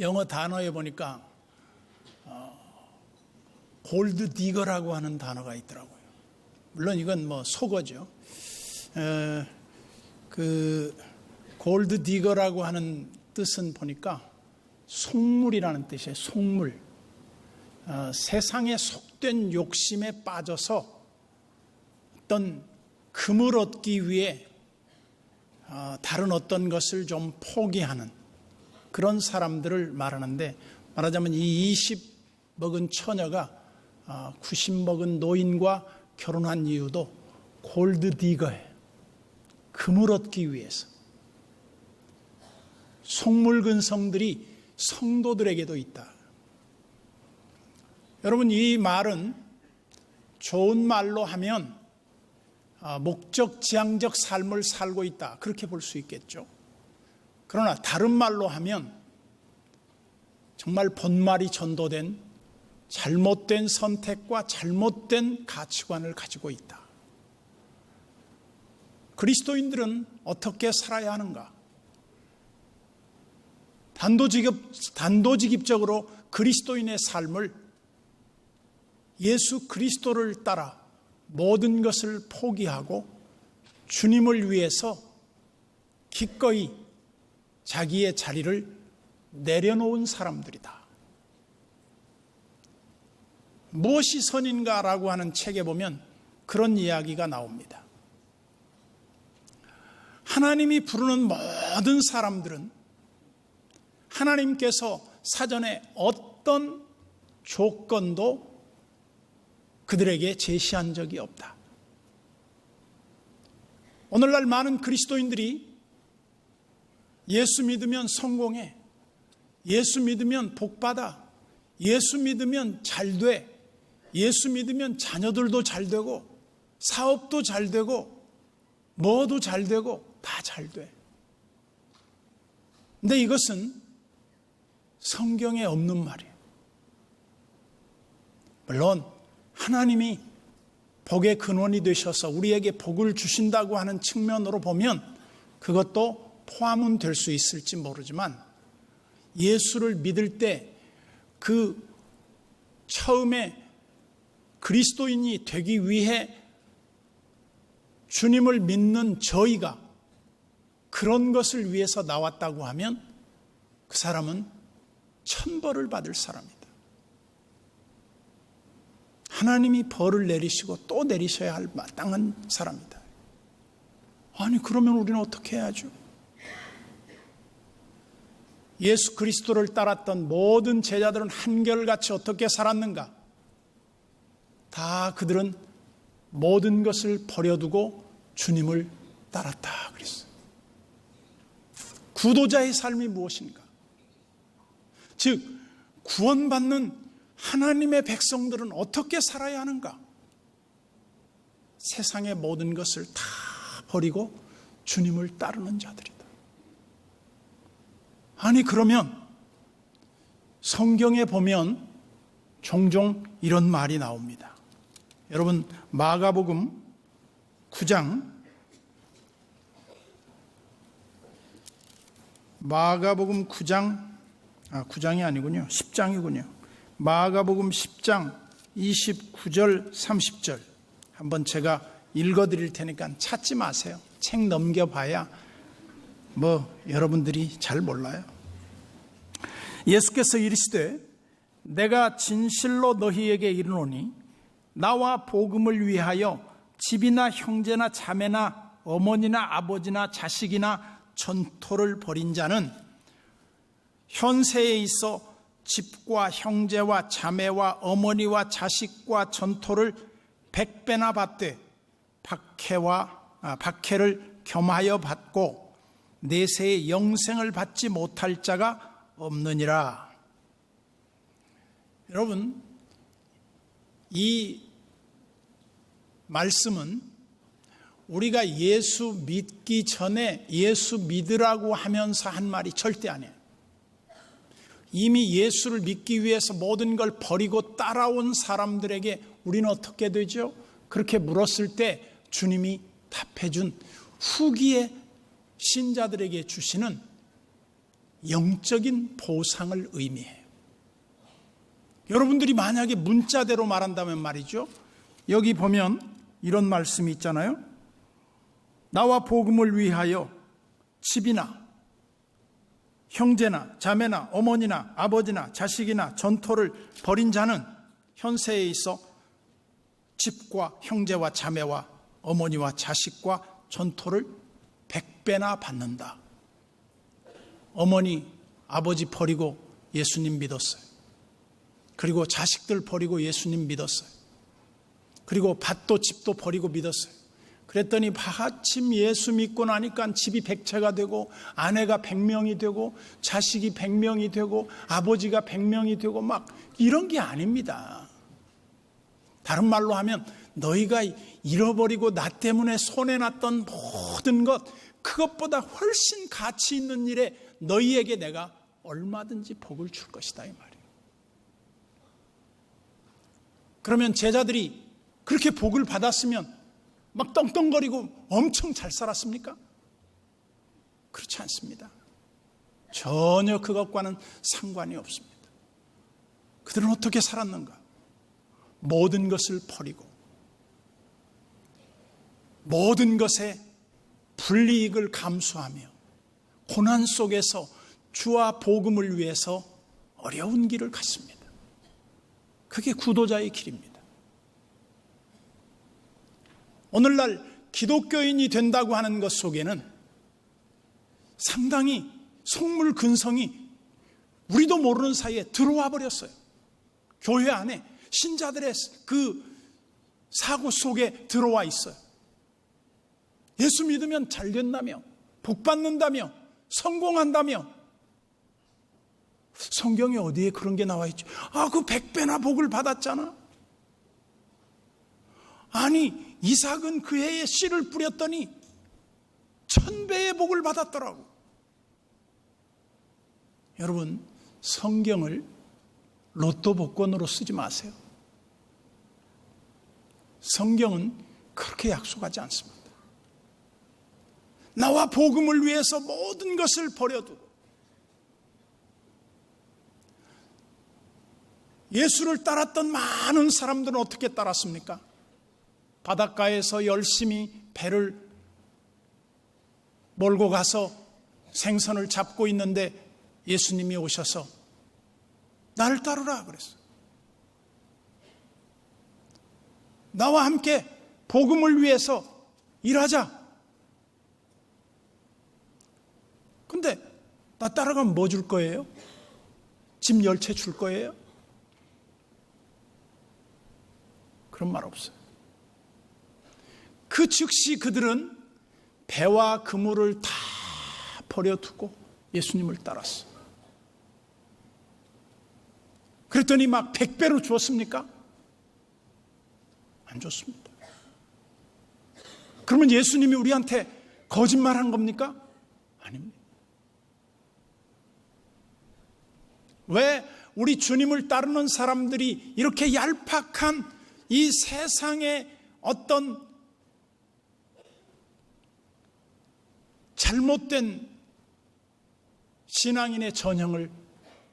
영어 단어에 보니까 골드 디거라고 하는 단어가 있더라고요. 물론 이건 뭐 속어죠. 그 골드 디거라고 하는 뜻은 보니까 속물이라는 뜻이에요. 속물. 세상의 속된 욕심에 빠져서 어떤 금을 얻기 위해 다른 어떤 것을 좀 포기하는 그런 사람들을 말하는데, 말하자면 이 20 먹은 처녀가 90 먹은 노인과 결혼한 이유도 골드 디거예요. 금을 얻기 위해서. 속물 근성들이 성도들에게도 있다. 여러분, 이 말은 좋은 말로 하면 목적지향적 삶을 살고 있다, 그렇게 볼 수 있겠죠. 그러나 다른 말로 하면 정말 본말이 전도된 잘못된 선택과 잘못된 가치관을 가지고 있다. 그리스도인들은 어떻게 살아야 하는가? 단도직입적으로 그리스도인의 삶을 예수 그리스도를 따라 모든 것을 포기하고 주님을 위해서 기꺼이 자기의 자리를 내려놓은 사람들이다. 무엇이 선인가라고 하는 책에 보면 그런 이야기가 나옵니다. 하나님이 부르는 모든 사람들은 하나님께서 사전에 어떤 조건도 그들에게 제시한 적이 없다. 오늘날 많은 그리스도인들이 예수 믿으면 성공해, 예수 믿으면 복받아, 예수 믿으면 잘돼, 예수 믿으면 자녀들도 잘되고 사업도 잘되고 뭐도 잘되고 다 잘돼. 근데 이것은 성경에 없는 말이에요. 물론 하나님이 복의 근원이 되셔서 우리에게 복을 주신다고 하는 측면으로 보면 그것도 포함은 될 수 있을지 모르지만, 예수를 믿을 때 그 처음에 그리스도인이 되기 위해 주님을 믿는 저희가 그런 것을 위해서 나왔다고 하면 그 사람은 천벌을 받을 사람이다. 하나님이 벌을 내리시고 또 내리셔야 할 마땅한 사람이다. 아니, 그러면 우리는 어떻게 해야죠? 예수 그리스도를 따랐던 모든 제자들은 한결같이 어떻게 살았는가? 다 그들은 모든 것을 버려두고 주님을 따랐다 그랬어요. 구도자의 삶이 무엇인가? 즉, 구원받는 하나님의 백성들은 어떻게 살아야 하는가? 세상의 모든 것을 다 버리고 주님을 따르는 자들이다. 아니, 그러면 성경에 보면 종종 이런 말이 나옵니다. 여러분, 마가복음 9장, 마가복음 9장이 아니군요. 10장이군요. 마가복음 10장 29절 30절 한번 제가 읽어드릴 테니까 찾지 마세요. 책 넘겨봐야 여러분들이 잘 몰라요. 예수께서 이르시되 내가 진실로 너희에게 이르노니 나와 복음을 위하여 집이나 형제나 자매나 어머니나 아버지나 자식이나 전토를 벌인 자는 현세에 있어 집과 형제와 자매와 어머니와 자식과 전토를 100배나 받되 박해를 겸하여 받고 내세의 영생을 받지 못할 자가 없느니라. 여러분, 이 말씀은 우리가 예수 믿기 전에 예수 믿으라고 하면서 한 말이 절대 아니에요. 이미 예수를 믿기 위해서 모든 걸 버리고 따라온 사람들에게 우리는 어떻게 되죠? 그렇게 물었을 때 주님이 답해준 후기의 신자들에게 주시는 영적인 보상을 의미해요. 여러분들이 만약에 문자대로 말한다면 말이죠. 여기 보면 이런 말씀이 있잖아요. 나와 복음을 위하여 집이나 형제나 자매나 어머니나 아버지나 자식이나 전토를 벌인 자는 현세에 있어 집과 형제와 자매와 어머니와 자식과 전토를 100배나 받는다. 어머니, 아버지 버리고 예수님 믿었어요. 그리고 자식들 버리고 예수님 믿었어요. 그리고 밭도 집도 버리고 믿었어요. 그랬더니 마침 예수 믿고 나니까 집이 100채가 되고 아내가 100명이 되고 자식이 100명이 되고 아버지가 100명이 되고 막 이런 게 아닙니다. 다른 말로 하면 너희가 잃어버리고 나 때문에 손해났던 모든 것, 그것보다 훨씬 가치 있는 일에 너희에게 내가 얼마든지 복을 줄 것이다 이 말이에요. 그러면 제자들이 그렇게 복을 받았으면 막 떵떵거리고 엄청 잘 살았습니까? 그렇지 않습니다. 전혀 그것과는 상관이 없습니다. 그들은 어떻게 살았는가? 모든 것을 버리고 모든 것에 불이익을 감수하며 고난 속에서 주와 복음을 위해서 어려운 길을 갔습니다. 그게 구도자의 길입니다. 오늘날 기독교인이 된다고 하는 것 속에는 상당히 속물 근성이 우리도 모르는 사이에 들어와 버렸어요. 교회 안에 신자들의 그 사고 속에 들어와 있어요. 예수 믿으면 잘 된다며, 복 받는다며, 성공한다며. 성경에 어디에 그런 게 나와 있죠? 그 100배나 복을 받았잖아. 아니, 이삭은 그 해에 씨를 뿌렸더니 1000배의 복을 받았더라고. 여러분, 성경을 로또 복권으로 쓰지 마세요. 성경은 그렇게 약속하지 않습니다. 나와 복음을 위해서 모든 것을 버려두고 예수를 따랐던 많은 사람들은 어떻게 따랐습니까? 바닷가에서 열심히 배를 몰고 가서 생선을 잡고 있는데 예수님이 오셔서 나를 따르라 그랬어요. 나와 함께 복음을 위해서 일하자. 근데 나 따라가면 뭐 줄 거예요? 집 10채 줄 거예요? 그런 말 없어요. 그 즉시 그들은 배와 그물을 다 버려두고 예수님을 따랐어요. 그랬더니 막 100배로 주었습니까? 안 줬습니다. 그러면 예수님이 우리한테 거짓말한 겁니까? 아닙니다. 왜 우리 주님을 따르는 사람들이 이렇게 얄팍한 이 세상의 어떤 잘못된 신앙인의 전형을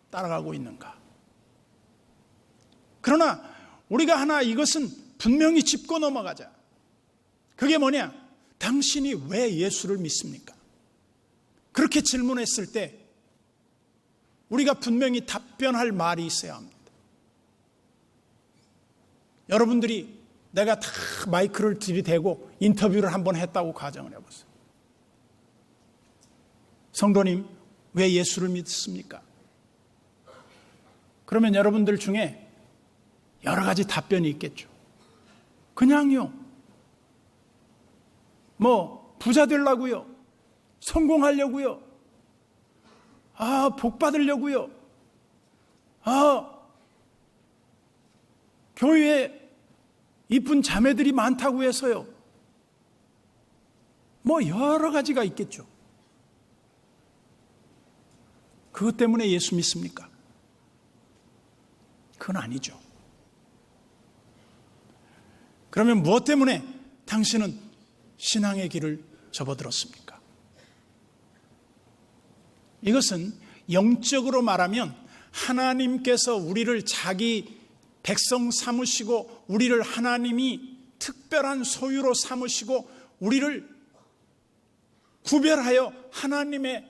따라가고 있는가? 그러나 우리가 하나 이것은 분명히 짚고 넘어가자. 그게 뭐냐? 당신이 왜 예수를 믿습니까? 그렇게 질문했을 때 우리가 분명히 답변할 말이 있어야 합니다. 여러분들이 내가 다 마이크를 들이대고 인터뷰를 한번 했다고 가정을 해보세요. 성도님, 왜 예수를 믿습니까? 그러면 여러분들 중에 여러 가지 답변이 있겠죠. 그냥요. 부자 되려고요. 성공하려고요. 복 받으려고요. 교회에 이쁜 자매들이 많다고 해서요. 여러 가지가 있겠죠. 그것 때문에 예수 믿습니까? 그건 아니죠. 그러면 무엇 때문에 당신은 신앙의 길을 접어들었습니까? 이것은 영적으로 말하면 하나님께서 우리를 자기 백성 삼으시고 우리를 하나님이 특별한 소유로 삼으시고 우리를 구별하여 하나님의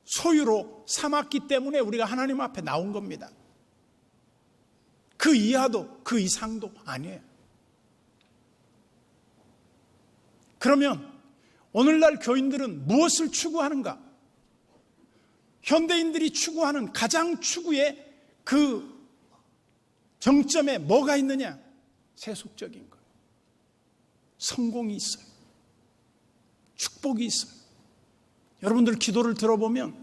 소유로 삼았기 때문에 우리가 하나님 앞에 나온 겁니다. 그 이하도 그 이상도 아니에요. 그러면 오늘날 교인들은 무엇을 추구하는가? 현대인들이 추구하는 가장 추구의 그 정점에 뭐가 있느냐? 세속적인 것. 성공이 있어요. 축복이 있어요. 여러분들 기도를 들어보면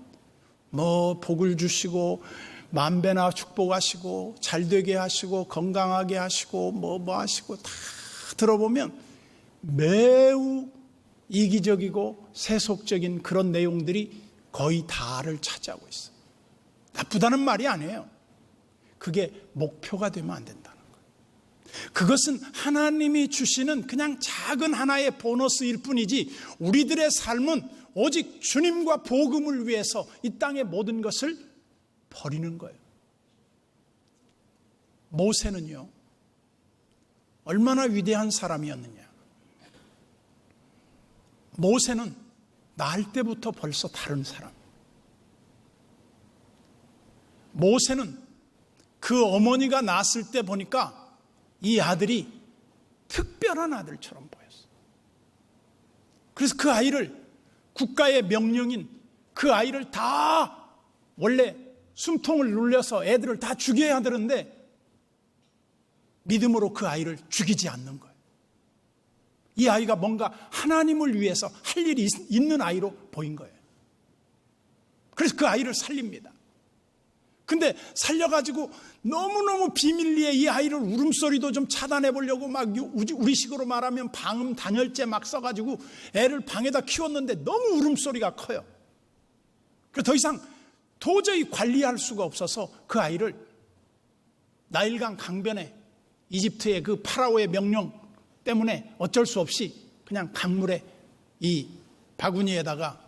뭐 복을 주시고 만배나 축복하시고 잘되게 하시고 건강하게 하시고 뭐 하시고 다 들어보면 매우 이기적이고 세속적인 그런 내용들이 거의 다를 차지하고 있어요. 나쁘다는 말이 아니에요. 그게 목표가 되면 안 된다는 거예요. 그것은 하나님이 주시는 그냥 작은 하나의 보너스일 뿐이지 우리들의 삶은 오직 주님과 복음을 위해서 이 땅의 모든 것을 버리는 거예요. 모세는요, 얼마나 위대한 사람이었느냐. 모세는 낳을 때부터 벌써 다른 사람. 모세는 그 어머니가 낳았을 때 보니까 이 아들이 특별한 아들처럼 보였어요. 그래서 그 아이를 국가의 명령인 그 아이를 다 원래 숨통을 눌려서 애들을 다 죽여야 되는데 믿음으로 그 아이를 죽이지 않는 거예요. 이 아이가 뭔가 하나님을 위해서 할 일이 있는 아이로 보인 거예요. 그래서 그 아이를 살립니다. 근데 살려가지고 너무너무 비밀리에 이 아이를 울음소리도 좀 차단해 보려고 막 우리식으로 말하면 방음 단열재 막 써가지고 애를 방에다 키웠는데 너무 울음소리가 커요. 그래서 더 이상 도저히 관리할 수가 없어서 그 아이를 나일강 강변에 이집트의 그 파라오의 명령 때문에 어쩔 수 없이 그냥 강물에 이 바구니에다가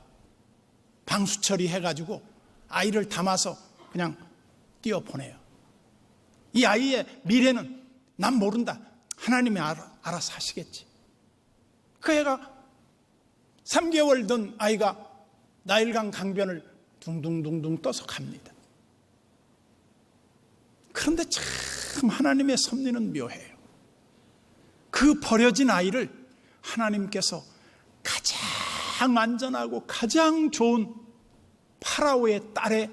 방수 처리해가지고 아이를 담아서 그냥 띄워보내요. 이 아이의 미래는 난 모른다. 하나님이 알아서 하시겠지. 그 애가 3개월 된 아이가 나일강 강변을 둥둥둥둥 떠서 갑니다. 그런데 참 하나님의 섭리는 묘해요. 그 버려진 아이를 하나님께서 가장 안전하고 가장 좋은 파라오의 딸의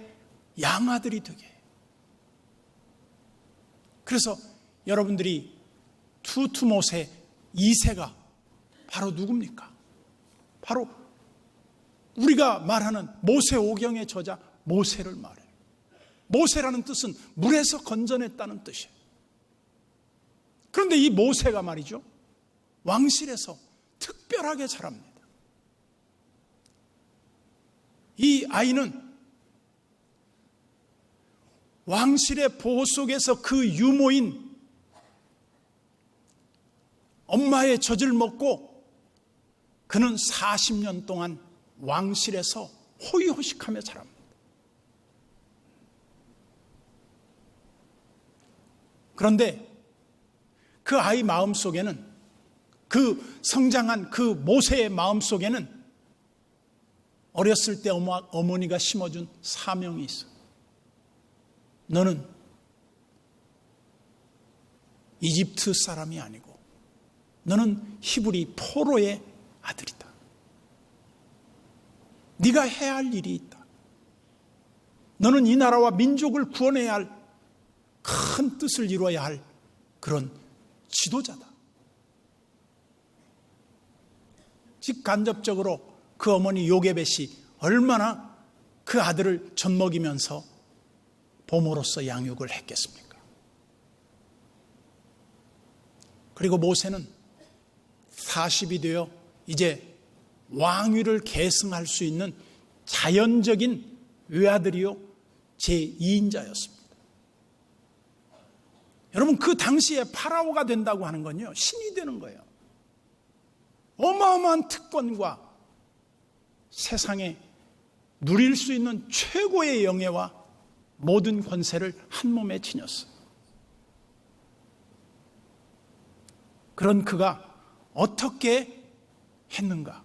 양아들이 되게 해요. 그래서 여러분들이 투투모세 2세가 바로 누굽니까? 바로 우리가 말하는 모세오경의 저자 모세를 말해요. 모세라는 뜻은 물에서 건져냈다는 뜻이에요. 그런데 이 모세가 말이죠, 왕실에서 특별하게 자랍니다. 이 아이는 왕실의 보호 속에서 그 유모인 엄마의 젖을 먹고 그는 40년 동안 왕실에서 호의호식하며 자랍니다. 그런데 그 아이 마음속에는, 그 성장한 그 모세의 마음속에는 어렸을 때 어머니가 심어준 사명이 있어요. 너는 이집트 사람이 아니고 너는 히브리 포로의 아들이다. 네가 해야 할 일이 있다. 너는 이 나라와 민족을 구원해야 할 큰 뜻을 이루어야 할 그런 지도자다. 직간접적으로 그 어머니 요게벳이 얼마나 그 아들을 젖먹이면서 보모로서 양육을 했겠습니까? 그리고 모세는 40이 되어 이제 왕위를 계승할 수 있는 자연적인 외아들이요 제2인자였습니다. 여러분, 그 당시에 파라오가 된다고 하는 건요, 신이 되는 거예요. 어마어마한 특권과 세상의 누릴 수 있는 최고의 영예와 모든 권세를 한 몸에 지녔어요. 그런 그가 어떻게 했는가?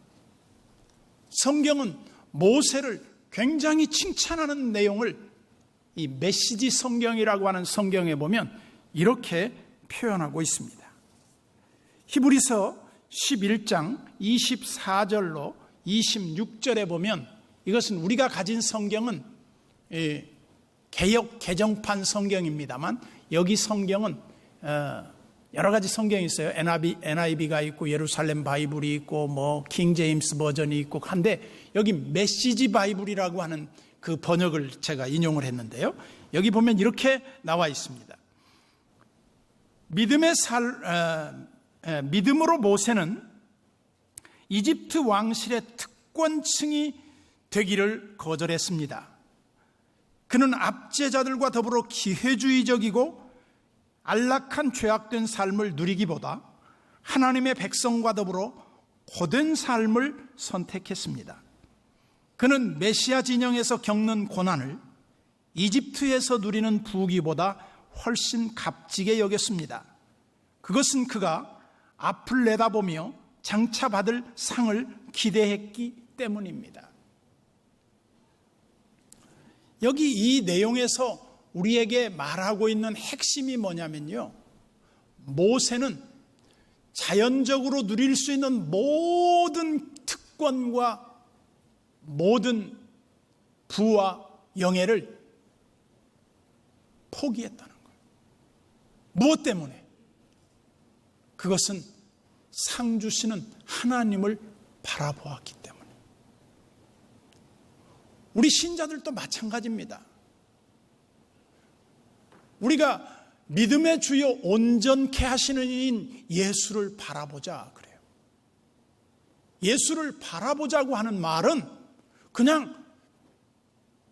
성경은 모세를 굉장히 칭찬하는 내용을 이 메시지 성경이라고 하는 성경에 보면 이렇게 표현하고 있습니다. 히브리서 11장 24절로 26절에 보면, 이것은 우리가 가진 성경은 개역 개정판 성경입니다만, 여기 성경은 여러 가지 성경이 있어요. NIV가 있고 예루살렘 바이블이 있고 뭐 킹제임스 버전이 있고 한데, 여기 메시지 바이블이라고 하는 그 번역을 제가 인용을 했는데요. 여기 보면 이렇게 나와 있습니다. 믿음으로 모세는 이집트 왕실의 특권층이 되기를 거절했습니다. 그는 압제자들과 더불어 기회주의적이고 안락한 죄악된 삶을 누리기보다 하나님의 백성과 더불어 고된 삶을 선택했습니다. 그는 메시아 진영에서 겪는 고난을 이집트에서 누리는 부귀보다 훨씬 값지게 여겼습니다. 그것은 그가 앞을 내다보며 장차 받을 상을 기대했기 때문입니다. 여기 이 내용에서 우리에게 말하고 있는 핵심이 뭐냐면요, 모세는 자연적으로 누릴 수 있는 모든 특권과 모든 부와 영예를 포기했다는 거예요. 무엇 때문에? 그것은 상 주시는 하나님을 바라보았기 때문에. 우리 신자들도 마찬가지입니다. 우리가 믿음의 주여 온전케 하시는 이인 예수를 바라보자 그래요. 예수를 바라보자고 하는 말은 그냥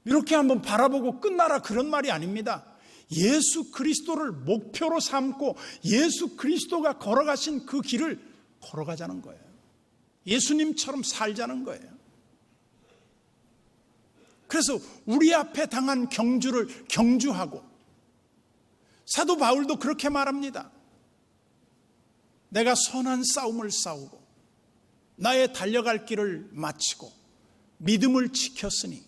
이렇게 한번 바라보고 끝나라 그런 말이 아닙니다. 예수 그리스도를 목표로 삼고 예수 그리스도가 걸어가신 그 길을 걸어가자는 거예요. 예수님처럼 살자는 거예요. 그래서 우리 앞에 당한 경주를 경주하고, 사도 바울도 그렇게 말합니다. 내가 선한 싸움을 싸우고 나의 달려갈 길을 마치고 믿음을 지켰으니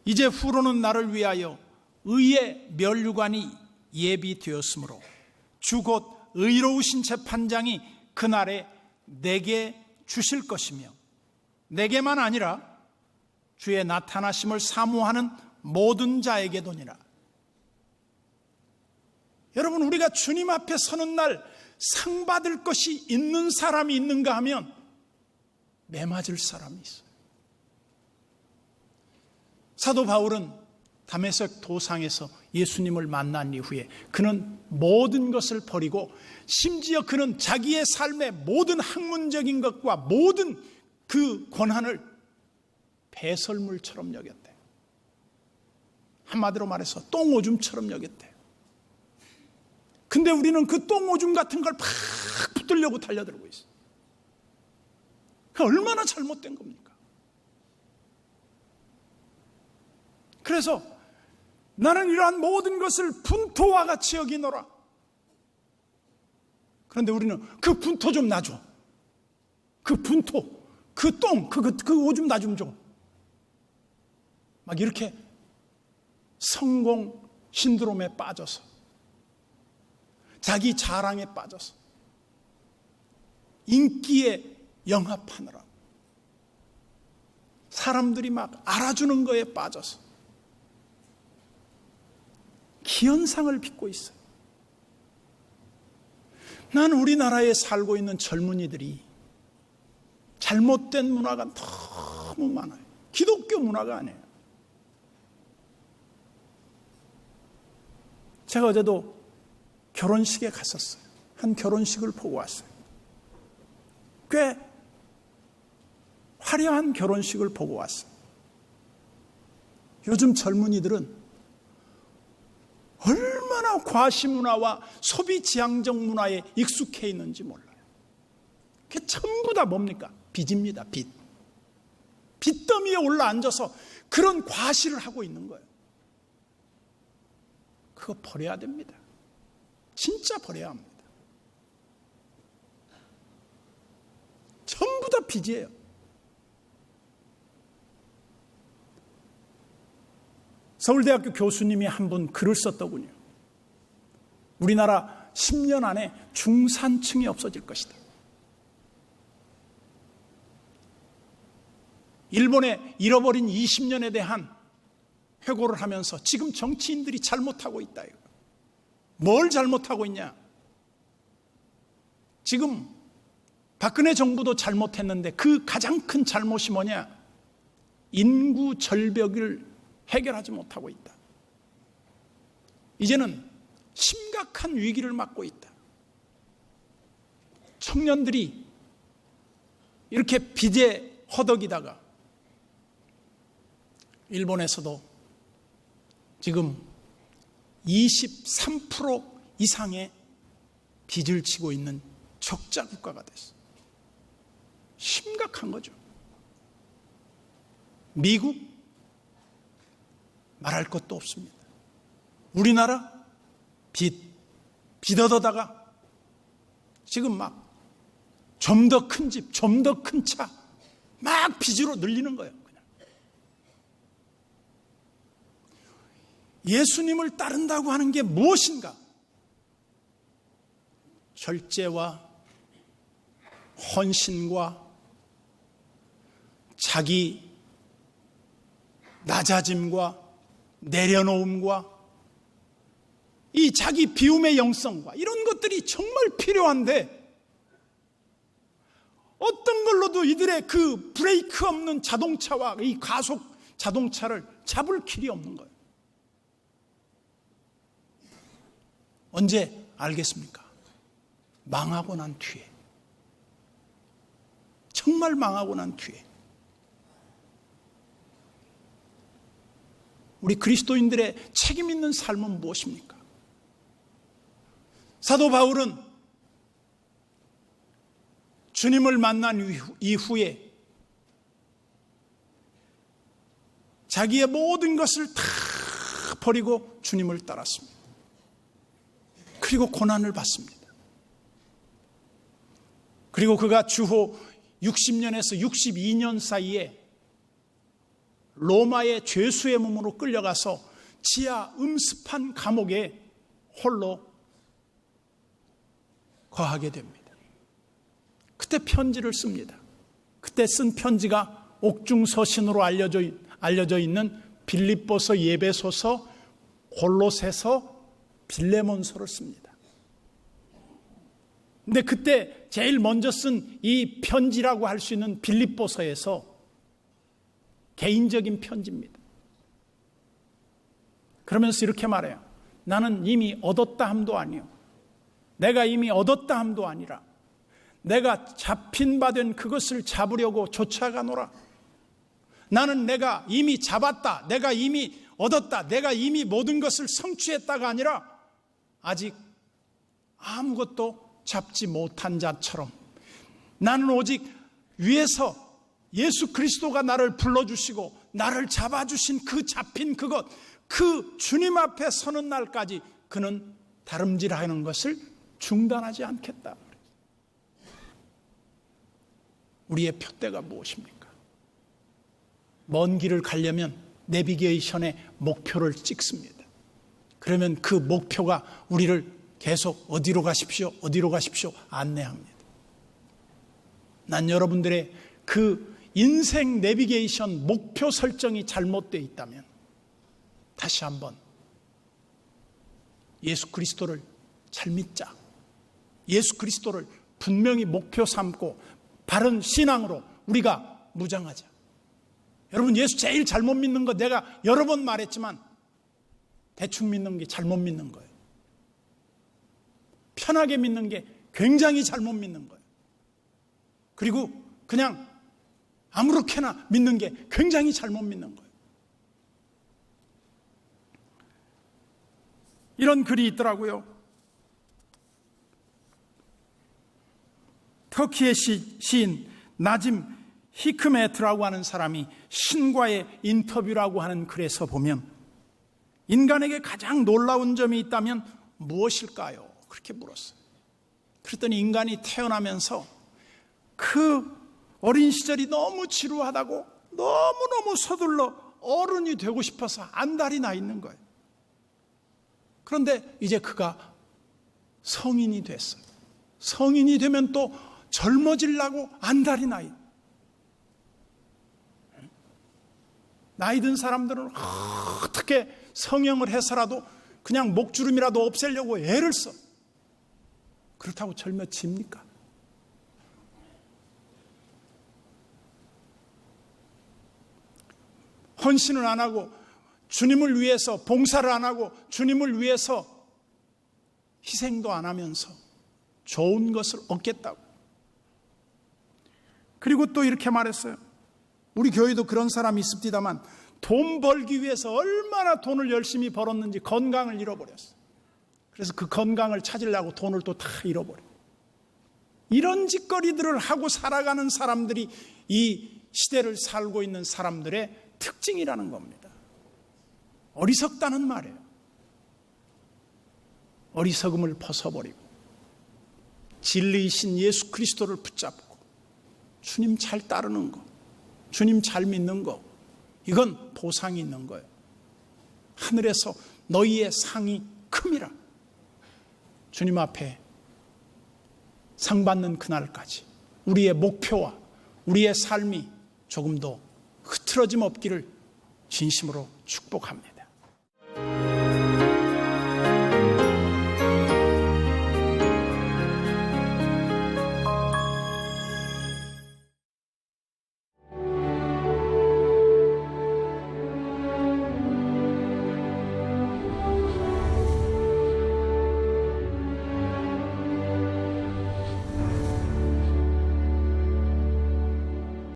이제 후로는 나를 위하여 의의 면류관이 예비되었으므로 주 곧 의로우신 재판장이 그날에 내게 주실 것이며, 내게만 아니라 주의 나타나심을 사모하는 모든 자에게도니라. 여러분, 우리가 주님 앞에 서는 날 상 받을 것이 있는 사람이 있는가 하면 매맞을 사람이 있어요. 사도 바울은 다메섹 도상에서 예수님을 만난 이후에 그는 모든 것을 버리고, 심지어 그는 자기의 삶의 모든 학문적인 것과 모든 그 권한을 배설물처럼 여겼대요. 한마디로 말해서 똥오줌처럼 여겼대요. 근데 우리는 그 똥오줌 같은 걸 팍 붙들려고 달려들고 있어요. 얼마나 잘못된 겁니까? 그래서 나는 이러한 모든 것을 분토와 같이 여기노라. 그런데 우리는 그 분토 좀 놔줘. 그 분토, 그 똥, 그 오줌 나 좀 줘. 막 이렇게 성공 신드롬에 빠져서, 자기 자랑에 빠져서, 인기에 영합하느라, 사람들이 막 알아주는 거에 빠져서 기현상을 빚고 있어요. 난 우리나라에 살고 있는 젊은이들이 잘못된 문화가 너무 많아요. 기독교 문화가 아니에요. 제가 어제도 결혼식에 갔었어요. 한 결혼식을 보고 왔어요. 꽤 화려한 결혼식을 보고 왔어요. 요즘 젊은이들은 얼마나 과시문화와 소비지향적 문화에 익숙해 있는지 몰라요. 그게 전부 다 뭡니까? 빚입니다. 빚. 빚더미에 올라앉아서 그런 과시를 하고 있는 거예요. 그거 버려야 됩니다. 진짜 버려야 합니다. 전부 다 빚이에요. 서울대학교 교수님이 한 분 글을 썼더군요. 우리나라 10년 안에 중산층이 없어질 것이다. 일본의 잃어버린 20년에 대한 회고를 하면서 지금 정치인들이 잘못하고 있다. 뭘 잘못하고 있냐? 지금 박근혜 정부도 잘못했는데 그 가장 큰 잘못이 뭐냐? 인구 절벽을 해결하지 못하고 있다. 이제는 심각한 위기를 맞고 있다. 청년들이 이렇게 빚에 허덕이다가 일본에서도 지금 23% 이상의 빚을 지고 있는 적자 국가가 됐어요. 심각한 거죠. 미국 말할 것도 없습니다. 우리나라 빚 얻어다가 지금 막 좀 더 큰 집, 좀 더 큰 차 막 빚으로 늘리는 거예요. 그냥. 예수님을 따른다고 하는 게 무엇인가? 절제와 헌신과 자기 낮아짐과 내려놓음과 이 자기 비움의 영성과 이런 것들이 정말 필요한데 어떤 걸로도 이들의 그 브레이크 없는 자동차와 이 가속 자동차를 잡을 길이 없는 거예요. 언제 알겠습니까? 망하고 난 뒤에. 정말 망하고 난 뒤에. 우리 그리스도인들의 책임 있는 삶은 무엇입니까? 사도 바울은 주님을 만난 이후에 자기의 모든 것을 다 버리고 주님을 따랐습니다. 그리고 고난을 받습니다. 그리고 그가 주호 60년에서 62년 사이에 로마의 죄수의 몸으로 끌려가서 지하 음습한 감옥에 홀로 거하게 됩니다. 그때 편지를 씁니다. 그때 쓴 편지가 옥중서신으로 알려져 있는 빌립보서, 예배소서, 골로새서, 빌레몬서를 씁니다. 근데 그때 제일 먼저 쓴 이 편지라고 할 수 있는 빌립보서에서 개인적인 편지입니다. 그러면서 이렇게 말해요. 나는 이미 얻었다 함도 아니요. 내가 이미 얻었다 함도 아니라 내가 잡힌 바 된 그것을 잡으려고 쫓아가노라. 나는 내가 이미 잡았다. 내가 이미 얻었다. 내가 이미 모든 것을 성취했다가 아니라 아직 아무것도 잡지 못한 자처럼 나는 오직 위에서 예수 그리스도가 나를 불러주시고 나를 잡아주신 그 잡힌 그것, 그 주님 앞에 서는 날까지 그는 다름질하는 것을 중단하지 않겠다. 우리의 표대가 무엇입니까? 먼 길을 가려면 내비게이션에 목표를 찍습니다. 그러면 그 목표가 우리를 계속 어디로 가십시오, 어디로 가십시오 안내합니다. 난 여러분들의 그 인생 내비게이션 목표 설정이 잘못되어 있다면 다시 한번 예수 그리스도를 잘 믿자. 예수 그리스도를 분명히 목표 삼고 바른 신앙으로 우리가 무장하자. 여러분, 예수 제일 잘못 믿는 거 내가 여러 번 말했지만 대충 믿는 게 잘못 믿는 거예요. 편하게 믿는 게 굉장히 잘못 믿는 거예요. 그리고 그냥 아무렇게나 믿는 게 굉장히 잘못 믿는 거예요. 이런 글이 있더라고요. 터키의 시인 나짐 히크메트라고 하는 사람이 신과의 인터뷰라고 하는 글에서 보면 인간에게 가장 놀라운 점이 있다면 무엇일까요? 그렇게 물었어요. 그랬더니 인간이 태어나면서 그 어린 시절이 너무 지루하다고 너무너무 서둘러 어른이 되고 싶어서 안달이 나 있는 거예요. 그런데 이제 그가 성인이 됐어요. 성인이 되면 또 젊어지려고 안달이 나 있는. 나이 든 사람들은 어떻게 성형을 해서라도 그냥 목주름이라도 없애려고 애를 써. 그렇다고 젊어집니까? 헌신을 안 하고 주님을 위해서 봉사를 안 하고 주님을 위해서 희생도 안 하면서 좋은 것을 얻겠다고. 그리고 또 이렇게 말했어요. 우리 교회도 그런 사람이 있습니다만 돈 벌기 위해서 얼마나 돈을 열심히 벌었는지 건강을 잃어버렸어요. 그래서 그 건강을 찾으려고 돈을 또 다 잃어버려요. 이런 짓거리들을 하고 살아가는 사람들이 이 시대를 살고 있는 사람들의 특징이라는 겁니다. 어리석다는 말이에요. 어리석음을 벗어버리고 진리이신 예수 그리스도를 붙잡고 주님 잘 따르는 거, 주님 잘 믿는 거, 이건 보상이 있는 거예요. 하늘에서 너희의 상이 큼이라. 주님 앞에 상 받는 그날까지 우리의 목표와 우리의 삶이 조금 더 흐트러짐 없기를 진심으로 축복합니다.